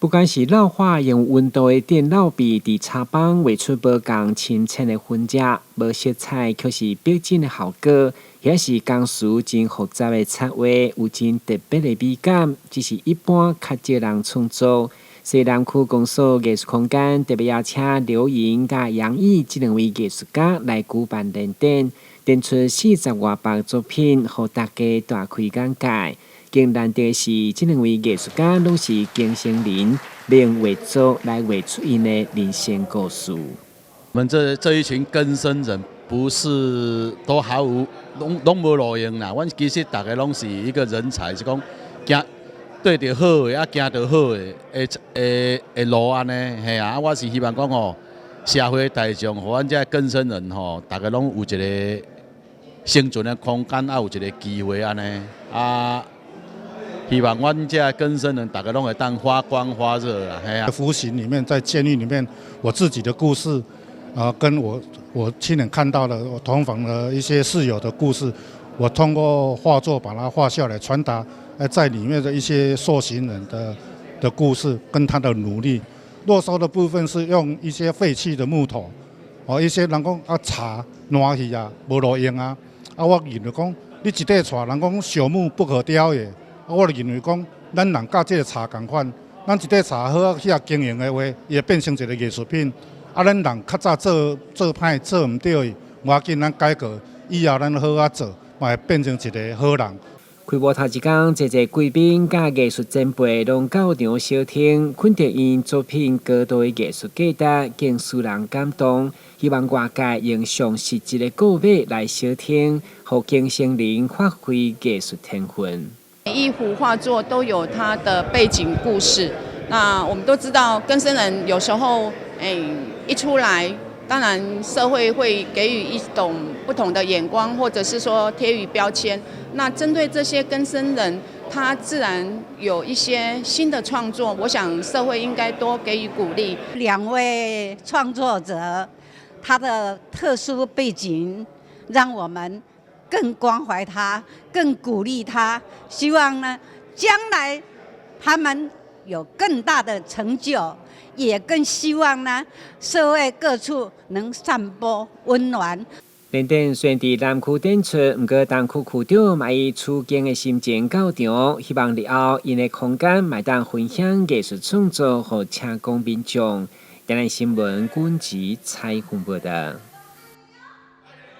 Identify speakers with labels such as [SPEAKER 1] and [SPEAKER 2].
[SPEAKER 1] 不管是老化用温度的电脑笔伫插板画出无共深浅的分界，无色彩却是逼真的效果，也是工序真复杂的插画，有真特别的美感，只是一般较少人创作。西南区公所艺术空间特别邀请刘莹甲杨毅这两位艺术家来举办联展，展出40外百作品，互大家大开眼界。更难得是，这两位艺术家拢是经生人，用画作来画出因的人生故事。
[SPEAKER 2] 我们这一群更生人，不是都毫无拢无路用啦。阮其实大家拢是一个人才，是讲行对着好的，行着好的路安尼，嘿啊！我是希望讲吼，社会大众和阮这更生人吼，大家拢有一个生存的空间，有一个机会安尼啊。希望阮这更生人大家拢会当发光发热啦，嘿啊！
[SPEAKER 3] 服刑里面，在监狱里面，我自己的故事，跟我亲眼看到的我同房的一些室友的故事，我通过画作把它画下来，传达在里面的一些受刑人的故事跟他的努力。落收的部分是用一些废弃的木头，一些人讲茶烂去啊，无路用啊，我认为讲你一块茶，人讲朽木不可雕也。我就认为讲，咱人甲这个茶同款，咱一块茶好遐经营的话，也变成一个艺术品。咱人较早做歹做唔对的，无要紧，咱改革以后咱好做，嘛会变成一个好人。
[SPEAKER 1] 开幕头一天，侪贵宾甲艺术前辈拢到场小听，肯定因作品高度的艺术价值，更使人感动。希望外界用上实际的购买来小听，互更生人发挥艺术天分。
[SPEAKER 4] 每一幅画作都有它的背景故事。那我们都知道，更生人有时候，一出来，当然社会会给予一种不同的眼光，或者是说贴予标签。那针对这些更生人，他自然有一些新的创作，我想社会应该多给予鼓励。
[SPEAKER 5] 两位创作者，他的特殊背景，让我们更关怀他，更鼓励他，希望呢，将来他们有更大的成就，也更希望呢，社会各处能散播温暖。
[SPEAKER 1] 联展虽然伫南区展出，不过东区区长嘛以处境的心情到场，希望日后因的空间嘛当分享艺术创作，和请公民众。台南新闻阮吉采访报道。